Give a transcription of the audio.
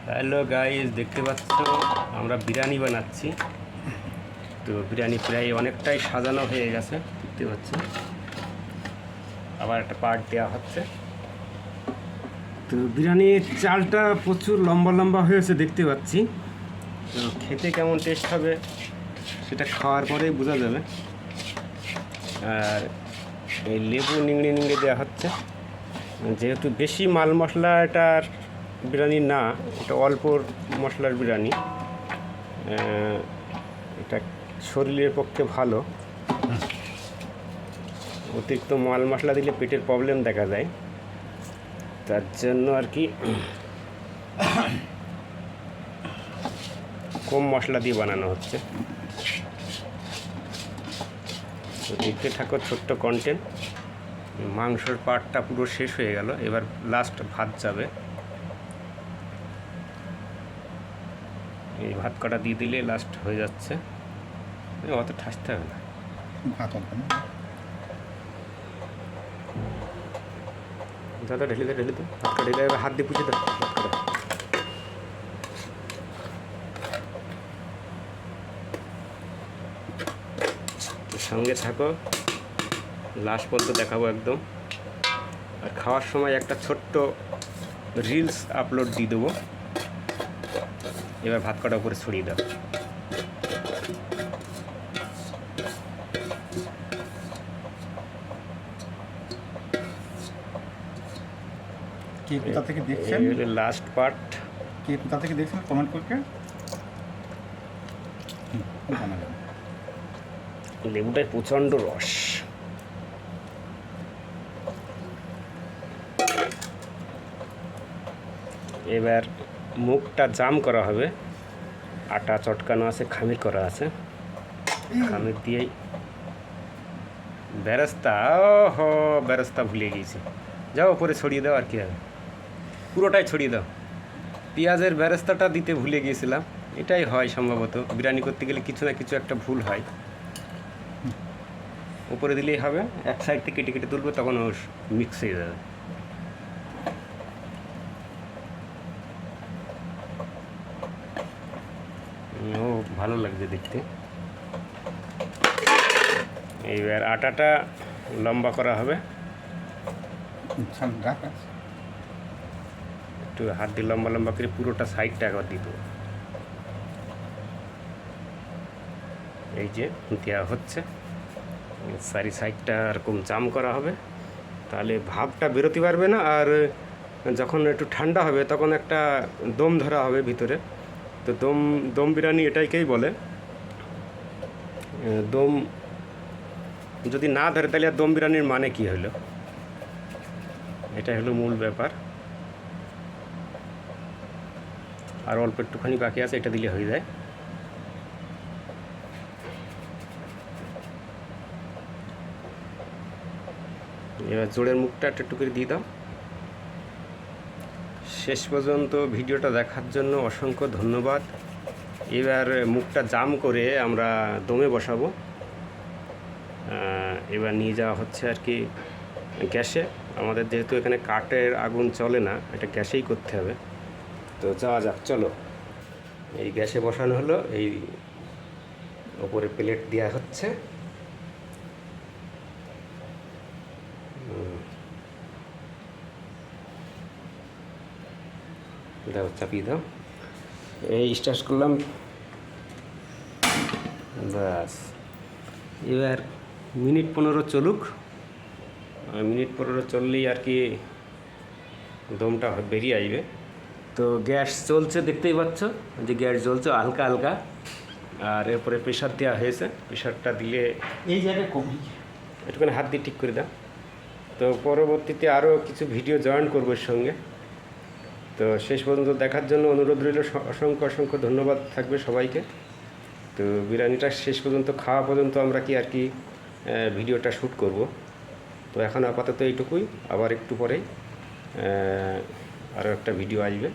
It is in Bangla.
হ্যালো গাইস, দেখতে পাচ্ছ আমরা বিরিয়ানি বানাচ্ছি। তো বিরিয়ানি প্রায় অনেকটাই সাজানো হয়ে গেছে, দেখতে পাচ্ছ। আবার একটা পার্ট দেওয়া হচ্ছে। তো বিরিয়ানির চালটা প্রচুর লম্বা লম্বা হয়েছে দেখতে পাচ্ছি। তো খেতে কেমন টেস্ট হবে সেটা খাওয়ার পরেই বোঝা যাবে। আর এই লেবু নিংড়ে নিংড়ে দেওয়া হচ্ছে, যেহেতু বেশি মাল মশলা এটার বিরিয়ানি না, এটা অল্প মশলার বিরিয়ানি। এটা শরীরের পক্ষে ভালো। অতিরিক্ত মাল মশলা দিলে পেটের প্রবলেম দেখা যায়, তার জন্য আর কি কম মশলা দিয়ে বানানো হচ্ছে। তো দেখতে থাকো ছোট্ট কন্টেন্ট। মাংসের পার্টটা পুরো শেষ হয়ে গেল, এবার লাস্ট ভাত যাবে। এই ভাত কটা দিয়ে দিলে লাস্ট হয়ে যাচ্ছে, অত ঠাসতে হবে না। দাদা ঢেলে দে, ঢেলে দে, ভাত কটা ঢেলে হাত দিয়ে পুষে দাও ভাত কটা। সঙ্গে থাকো, লাস্ট পর্যন্ত দেখাবো একদম। আর খাওয়ার সময় একটা ছোট্ট রিলস আপলোড দিয়ে দেবো। এবার ভাত কটা উপরে ছড়িয়ে দাও। কে কোথা থেকে দেখছেন? এই হলো লাস্ট পার্ট। কে কোথা থেকে দেখছেন কমেন্ট করকে জানাবেন। লেবুটায় প্রচণ্ড রস। এবার মুখটা জাম করা হবে। আটা চটকানো আছে, খামির করা আছে। খামির দিয়েই বেরেস্তা, ওহো বেরেস্তা ভুলে গিয়েছি। যাও উপরে ছড়িয়ে দাও, আর কি হবে, পুরোটাই ছড়িয়ে দাও। পেঁয়াজের বেরেস্তাটা দিতে ভুলে গিয়েছিলাম। এটাই হয় সম্ভবত, বিরিয়ানি করতে গেলে কিছু না কিছু একটা ভুল হয়। উপরে দিলেই হবে, এক সাইড থেকে কেটে কেটে তুলবে, তখন ও মিক্স হয়ে যাবে। ও ভালো লাগছে দেখতে। এইবার আটাটা লম্বা করা হবে, একটু হাত দিয়ে লম্বা লম্বা করে পুরোটা সাইডটা একবার দিয়ে দেবো। এই যে দেওয়া হচ্ছে, চারি সাইডটা এরকম জাম করা হবে, তাহলে ভাবটা বেরোতে পারবে না। আর যখন একটু ঠান্ডা হবে তখন একটা দম ধরা হবে ভিতরে। তো দম বিরিয়ানি এটাইকেই বলে। দম যদি না ধরে তাহলে আর দম বিরিয়ানির মানে কি হলো, এটাই হলো মূল ব্যাপার। আর অল্প একটুখানি বাকি আছে, এটা দিলে হয়ে যায়। এবার জোড়ের মুখটা একটু করে দিয়ে দাও। শেষ পর্যন্ত ভিডিওটা দেখার জন্য অসংখ্য ধন্যবাদ। এবার মুখটা জাম করে আমরা দমে বসাবো। এবার নিয়ে যাওয়া হচ্ছে আর কি গ্যাসে। আমাদের যেহেতু এখানে কাঠের আগুন চলে না, এটা গ্যাসেই করতে হবে। তো যাওয়া যাক, চলো। এই গ্যাসে বসানো হলো, এই ওপরে প্লেট দেওয়া হচ্ছে। দাও, চাপিয়ে দাও। এই স্টার্ট করলাম, ব্যাস। এবার মিনিট 15 চলুক। মিনিট 15 চললেই আর কি দমটা বেরিয়ে আসবে। তো গ্যাস চলছে, দেখতেই পাচ্ছ যে গ্যাস জ্বলছে হালকা হালকা। আর এরপরে প্রেশার দেওয়া হয়েছে। প্রেশারটা দিলে এই জায়গায় কমই একটুখানি হাত দিয়ে ঠিক করে দাও। তো পরবর্তীতে আরও কিছু ভিডিও জয়েন করবো এর সঙ্গে। তো শেষ পর্যন্ত দেখার জন্য অনুরোধ রইল, অসংখ্য অসংখ্য ধন্যবাদ থাকবে সবাইকে। তো বিরিয়ানিটা শেষ পর্যন্ত খাওয়া পর্যন্ত আমরা কি আর কি ভিডিওটা শ্যুট করব। তো এখন আপাতত এইটুকুই, আবার একটু পরেই আরও একটা ভিডিও আসবে।